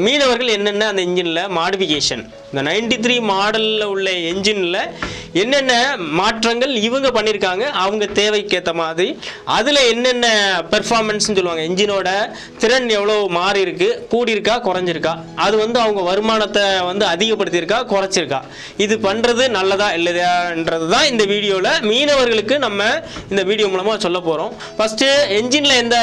மீனவர்கள் என்னென்ன அந்த இன்ஜினில் மாடிஃபிகேஷன், இந்த 93 மாடலில் உள்ள என்ஜினில் என்னென்ன மாற்றங்கள் இவங்க பண்ணியிருக்காங்க அவங்க தேவைக்கேற்ற மாதிரி, அதில் என்னென்ன பெர்ஃபார்மன்ஸ்னு சொல்லுவாங்க, என்ஜினோட திறன் எவ்வளோ மாறி இருக்கு, கூடியிருக்கா குறைஞ்சிருக்கா, அது வந்து அவங்க வருமானத்தை வந்து அதிகப்படுத்தியிருக்கா குறைச்சிருக்கா, இது பண்ணுறது நல்லதா இல்லையான்றது தான் இந்த வீடியோவில் மீனவர்களுக்கு நம்ம இந்த வீடியோ மூலமாக சொல்ல போகிறோம். ஃபஸ்ட்டு என்ஜினில் எந்த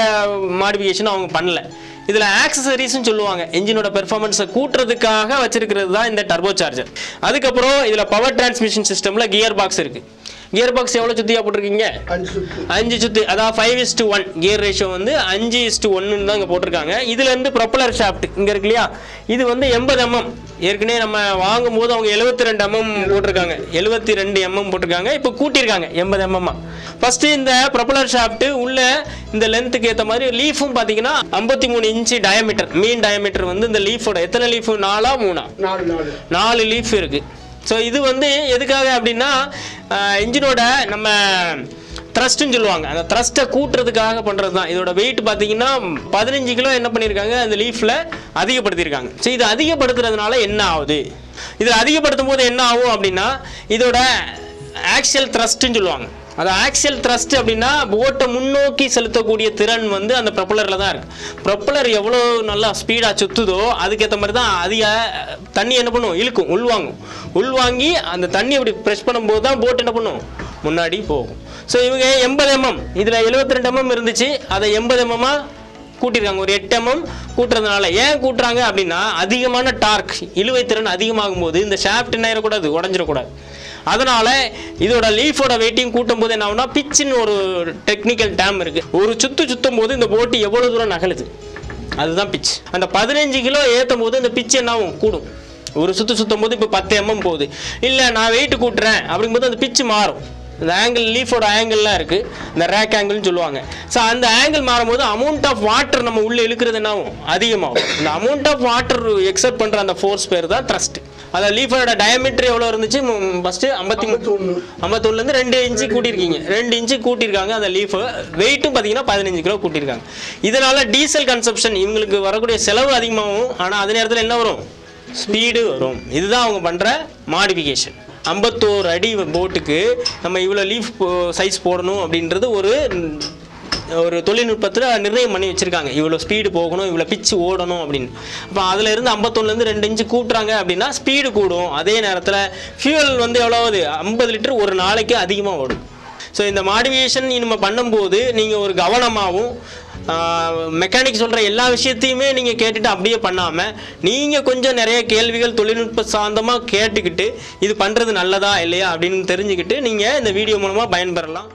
மாடிஃபிகேஷனும் அவங்க பண்ணல. இதில் ஆக்சசரிஸ்ன்னு சொல்லுவாங்க, என்ஜினோட பெர்ஃபார்மன்ஸை கூட்டுறதுக்காக வச்சிருக்கிறது தான் இந்த டர்போ சார்ஜர். அதுக்கப்புறம் இதில் பவர் டிரான்ஸ்மிஷன் சிஸ்டமில் கியர் பாக்ஸ் இருக்குது. கியர் பாக்ஸ் எவ்வளோ சுற்றியாக போட்டிருக்கீங்க? 5 சுற்றி, அதாவது 5:1 கியர் ரேஷியோ வந்து 5:1 தான் இங்கே போட்டிருக்காங்க. இதுலேருந்து ப்ரொப்பலர் ஷாஃப்ட் இங்கே இருக்கு இல்லையா, இது வந்து 80 mm. ஏற்கனவே நம்ம வாங்கும் போது அவங்க 72 mm போட்டிருக்காங்க, 72 mm போட்டிருக்காங்க. இப்போ கூட்டியிருக்காங்க 80 mm. ஃபர்ஸ்ட் இந்த ப்ரொப்பலர் ஷாஃப்ட் உள்ள இந்த லென்த்துக்கு ஏற்ற மாதிரி லீஃபும் பார்த்தீங்கன்னா 53 இன்ச்சு டயமீட்டர், மீன் டயமீட்டர் வந்து இந்த லீஃபோட எத்தனை லீஃப், 4 3 4 லீஃப் இருக்கு. ஸோ இது வந்து எதுக்காக அப்படின்னா இன்ஜினோட நம்ம த்ரஸ்ட்னு சொல்லுவாங்க, அந்த த்ரஸ்ட்டை கூட்டுறதுக்காக பண்ணுறது தான். இதோட வெயிட் பார்த்தீங்கன்னா 15 கிலோ என்ன பண்ணியிருக்காங்க அந்த லீஃபில் அதிகப்படுத்தியிருக்காங்க. ஸோ இது அதிகப்படுத்துறதுனால என்ன ஆகுது, இதில் அதிகப்படுத்தும் போது என்ன ஆகும் அப்படின்னா இதோட ஆக்சியல் த்ரஸ்ட்னு சொல்லுவாங்க. அது ஆக்சியல் த்ரஸ்ட் அப்படின்னா போட்டை முன்னோக்கி செலுத்தக்கூடிய திறன் வந்து அந்த ப்ரொப்பலரில் தான் இருக்குது. ப்ரொப்பலர் எவ்வளோ நல்லா ஸ்பீடாக சுற்றுதோ அதுக்கேற்ற மாதிரி தான் அதிக தண்ணி என்ன பண்ணும், இழுக்கும், உள்வாங்கி அந்த தண்ணி அப்படி ப்ரெஷ் பண்ணும்போது தான் போட் என்ன பண்ணும், முன்னாடி போகும். ஸோ இவங்க 80 mm, இதில் 72 mm இருந்துச்சு, அதை 80 mm கூட்டியிருக்காங்க, ஒரு 8 mm கூட்டுறதுனால. ஏன் கூட்டுறாங்க அப்படின்னா அதிகமான டார்க், இழுவை திறன் அதிகமாகும் போது இந்த ஷாஃப்ட் என்ன ஆயிடக்கூடாது, உடஞ்சிடக்கூடாது. அதனால இதோட லீஃபோட வெயிட்டிங் கூட்டும் போது என்ன ஆகுனா பிச்சுன்னு ஒரு டெக்னிக்கல் டேம் இருக்கு. ஒரு சுத்தும் போது இந்த போட்டு எவ்வளவு தூரம் நகலுது அதுதான் பிச். அந்த 15 கிலோ ஏற்றும் போது இந்த பிச்சு என்ன ஆகும், கூடும். ஒரு சுத்தும் போது இப்போ 10 mm போகுது, இல்லை நான் வெயிட் கூட்டுறேன் அப்படிங்கும்போது அந்த பிச்சு மாறும். இந்த ஆங்கிள், லீஃபோட ஆங்கிள்லாம் இருக்குது, இந்த ரேக் ஆங்கிள்னு சொல்லுவாங்க. ஸோ அந்த ஆங்கிள் மாறும்போது அமௌண்ட் ஆஃப் வாட்டர் நம்ம உள்ளே இழுக்கிறது என்ன ஆகும், அதிகமாகும். இந்த அமௌண்ட் ஆஃப் வாட்டர் எக்ஸப்ட் பண்ணுற அந்த ஃபோர்ஸ் பேர் தான் த்ரஸ்ட். அதாவது லீஃபோட டயமீட்டர் எவ்வளோ இருந்துச்சு ஃபஸ்ட்டு 51 2 இன்ச்சு கூட்டியிருக்கீங்க, 2 இன்ச்சு கூட்டியிருக்காங்க. அந்த லீஃப் வெயிட்டும் பார்த்தீங்கன்னா 15 கிலோ கூட்டியிருக்காங்க. இதனால் டீசல் கன்சப்ஷன் இவங்களுக்கு வரக்கூடிய செலவு அதிகமாகும், ஆனால் அதே நேரத்தில் என்ன வரும், ஸ்பீடு வரும். இதுதான் அவங்க பண்ணுற மாடிஃபிகேஷன். 51 அடி போட்டுக்கு நம்ம இவ்வளோ லீஃப் சைஸ் போடணும் அப்படின்றது ஒரு தொழில்நுட்பத்தில் நிர்ணயம் பண்ணி வச்சுருக்காங்க. இவ்வளோ ஸ்பீடு போகணும், இவ்வளோ பிச்சு ஓடணும் அப்படின்னு. அப்போ அதில் இருந்து 51லேருந்து 2 இன்ச்சு கூட்டுறாங்க அப்படின்னா ஸ்பீடு கூடும். அதே நேரத்தில் ஃபியூவல் வந்து எவ்வளோவது 50 லிட்டர் ஒரு நாளைக்கு அதிகமாக ஓடும். ஸோ இந்த மாடிஃபிகேஷன் நம்ம பண்ணும்போது நீங்கள் ஒரு கவனமாகவும் மெக்கானிக் சொல்கிற எல்லா விஷயத்தையுமே நீங்கள் கேட்டுட்டு அப்படியே பண்ணாமல் நீங்கள் கொஞ்சம் நிறைய கேள்விகள் தொழில்நுட்ப சார்ந்தமாக கேட்டுக்கிட்டு இது பண்ணுறது நல்லதா இல்லையா அப்படின்னு தெரிஞ்சுக்கிட்டு நீங்கள் இந்த வீடியோ மூலமாக பயன்பெறலாம்.